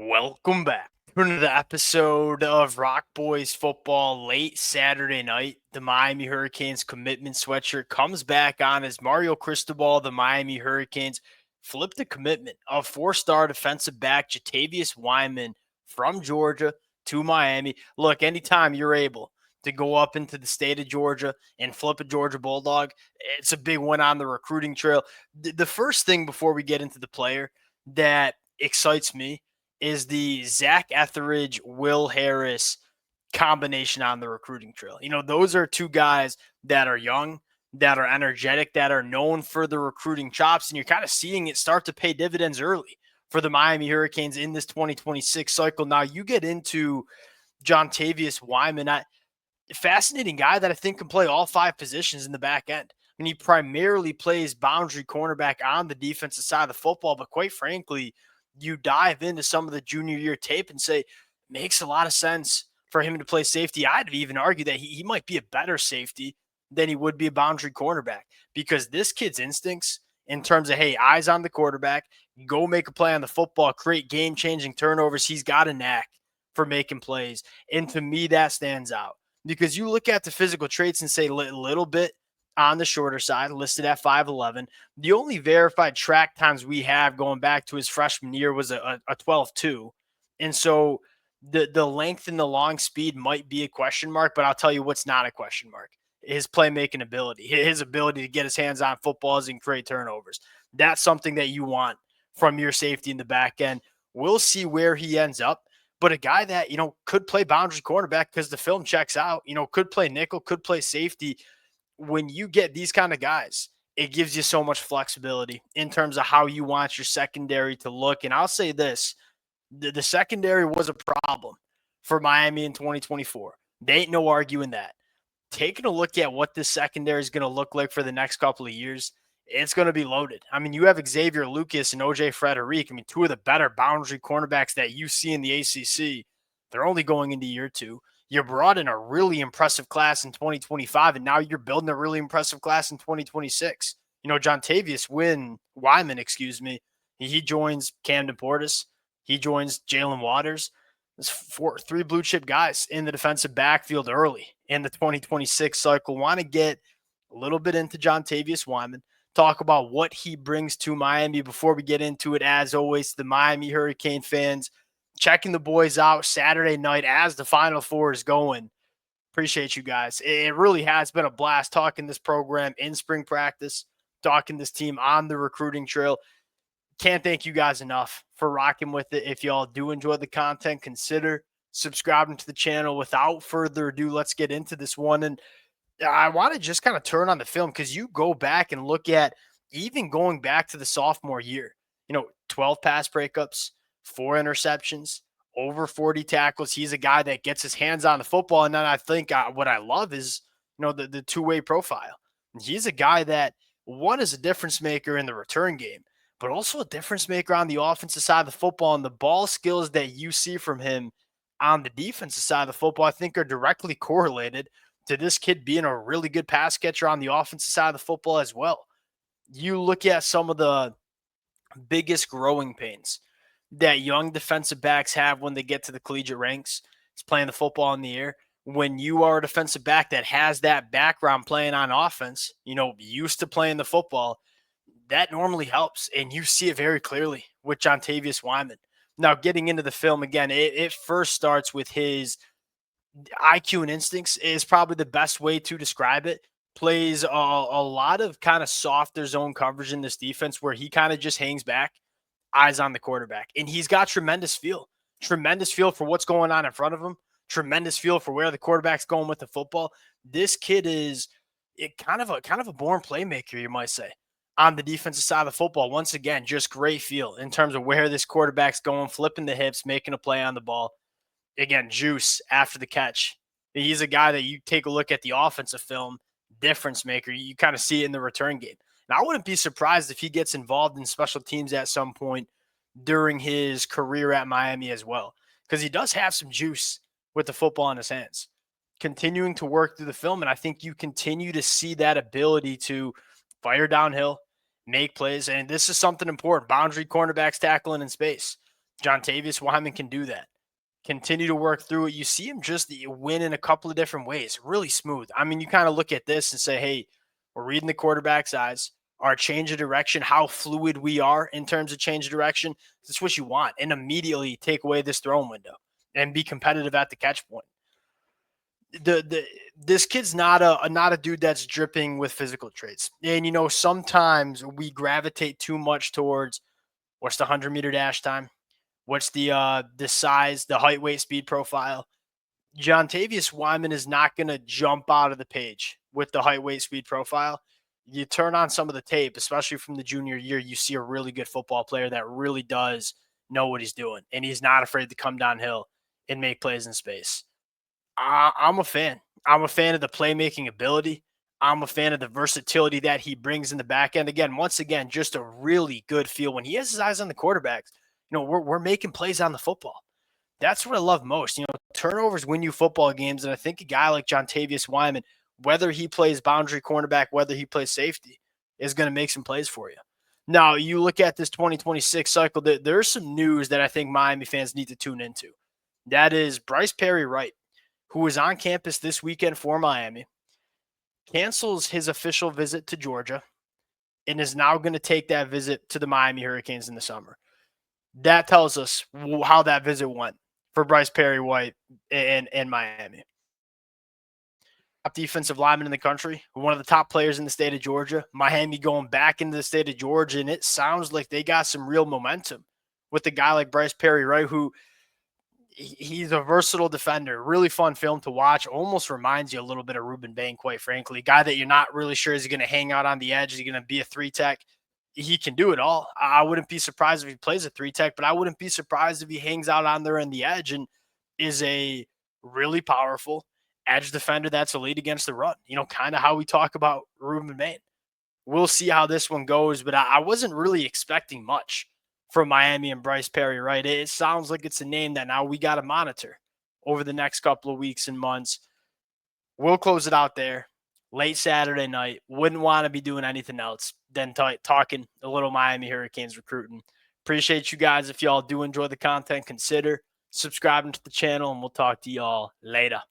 Welcome back to another episode of Rock Boys Football. Late Saturday night, the Miami Hurricanes commitment sweatshirt comes back on as Mario Cristobal, the Miami Hurricanes, flip the commitment of four-star defensive back Jontavius Wyman from Georgia to Miami. Look, anytime you're able to go up into the state of Georgia and flip a Georgia Bulldog, it's a big win on the recruiting trail. The first thing before we get into the player that excites me is the Zach Etheridge, Will Harris combination on the recruiting trail. Those are two guys that are young, that are energetic, that are known for the recruiting chops, and you're kind of seeing it start to pay dividends early for the Miami Hurricanes in this 2026 cycle. Now you get into Jontavius Wyman, fascinating guy that I think can play all five positions in the back end. I mean, he primarily plays boundary cornerback on the defensive side of the football, but quite frankly, you dive into some of the junior year tape and say, makes a lot of sense for him to play safety. I'd even argue that he might be a better safety than he would be a boundary cornerback because this kid's instincts in terms of, hey, eyes on the quarterback, go make a play on the football, create game-changing turnovers. He's got a knack for making plays. And to me, that stands out because you look at the physical traits and say a little bit on the shorter side, listed at 5'11". The only verified track times we have going back to his freshman year was a 12.2. And so the length and the long speed might be a question mark, but I'll tell you what's not a question mark. His playmaking ability, his ability to get his hands on footballs and create turnovers. That's something that you want from your safety in the back end. We'll see where he ends up. But a guy that, could play boundary cornerback because the film checks out, could play nickel, could play safety. When you get these kind of guys, it gives you so much flexibility in terms of how you want your secondary to look. And I'll say this, the secondary was a problem for Miami in 2024. They ain't no arguing that. Taking a look at what this secondary is going to look like for the next couple of years, it's going to be loaded. I mean, you have Xavier Lucas and OJ Frederic. I mean, two of the better boundary cornerbacks that you see in the ACC. They're only going into year two. You brought in a really impressive class in 2025, and now you're building a really impressive class in 2026. Jontavius Wyman, he joins Camden Portis. He joins Jalen Waters. There's three blue chip guys in the defensive backfield early in the 2026 cycle. Want to get a little bit into Jontavius Wyman, talk about what he brings to Miami before we get into it. As always, the Miami Hurricane fans, checking the boys out Saturday night as the Final Four is going. Appreciate you guys. It really has been a blast talking this program in spring practice, talking this team on the recruiting trail. Can't thank you guys enough for rocking with it. If y'all do enjoy the content, consider subscribing to the channel. Without further ado, let's get into this one. And I want to just kind of turn on the film because you go back and look at even going back to the sophomore year, 12 pass breakups, 4 interceptions, over 40 tackles. He's a guy that gets his hands on the football. And then I think what I love is, the two-way profile. He's a guy that, one, is a difference maker in the return game, but also a difference maker on the offensive side of the football. And the ball skills that you see from him on the defensive side of the football, I think, are directly correlated to this kid being a really good pass catcher on the offensive side of the football as well. You look at some of the biggest growing pains that young defensive backs have when they get to the collegiate ranks. It's playing the football in the air. When you are a defensive back that has that background playing on offense, used to playing the football, that normally helps. And you see it very clearly with Jontavius Wyman. Now, getting into the film again, it first starts with his IQ and instincts is probably the best way to describe it. Plays a lot of kind of softer zone coverage in this defense where he kind of just hangs back, eyes on the quarterback. And he's got tremendous feel for what's going on in front of him, tremendous feel for where the quarterback's going with the football. This kid is kind of a born playmaker, you might say, on the defensive side of the football. Once again, just great feel in terms of where this quarterback's going, flipping the hips, making a play on the ball. Again, juice after the catch. He's a guy that you take a look at the offensive film, difference maker. You kind of see it in the return game. Now, I wouldn't be surprised if he gets involved in special teams at some point during his career at Miami as well, because he does have some juice with the football in his hands. Continuing to work through the film, and I think you continue to see that ability to fire downhill, make plays, and this is something important. Boundary cornerbacks tackling in space. Jontavius Wyman can do that. Continue to work through it. You see him just win in a couple of different ways. Really smooth. I mean, you kind of look at this and say, hey, we're reading the quarterback's eyes. Our change of direction, how fluid we are in terms of change of direction. That's what you want. And immediately take away this throwing window and be competitive at the catch point. This kid's not a dude that's dripping with physical traits. And sometimes we gravitate too much towards what's the 100-meter dash time? What's the size, the height, weight, speed profile? Jontavius Wyman is not going to jump out of the page with the height, weight, speed profile. You turn on some of the tape, especially from the junior year, you see a really good football player that really does know what he's doing, and he's not afraid to come downhill and make plays in space. I'm a fan. I'm a fan of the playmaking ability. I'm a fan of the versatility that he brings in the back end. Once again, just a really good feel when he has his eyes on the quarterbacks. We're making plays on the football. That's what I love most. Turnovers win you football games, and I think a guy like Jontavius Wyman, whether he plays boundary cornerback, whether he plays safety, is going to make some plays for you. Now, you look at this 2026 cycle, there's some news that I think Miami fans need to tune into. That is Bryce Perry-Wright, who is on campus this weekend for Miami, cancels his official visit to Georgia, and is now going to take that visit to the Miami Hurricanes in the summer. That tells us how that visit went for Bryce Perry-Wright and Miami. Top defensive lineman in the country, one of the top players in the state of Georgia. Miami going back into the state of Georgia, and it sounds like they got some real momentum with a guy like Bryce Perry-Wright, who he's a versatile defender. Really fun film to watch. Almost reminds you a little bit of Ruben Bain, quite frankly. A guy that you're not really sure is he going to hang out on the edge. Is he going to be a 3-tech? He can do it all. I wouldn't be surprised if he plays a 3-tech, but I wouldn't be surprised if he hangs out on there on the edge and is a really powerful edge defender that's elite against the run. Kind of how we talk about Ruben Bain. We'll see how this one goes, but I wasn't really expecting much from Miami and Bryce Perry-Wright. It sounds like it's a name that now we got to monitor over the next couple of weeks and months. We'll close it out there. Late Saturday night. Wouldn't want to be doing anything else than talking a little Miami Hurricanes recruiting. Appreciate you guys. If y'all do enjoy the content, consider subscribing to the channel, and we'll talk to y'all later.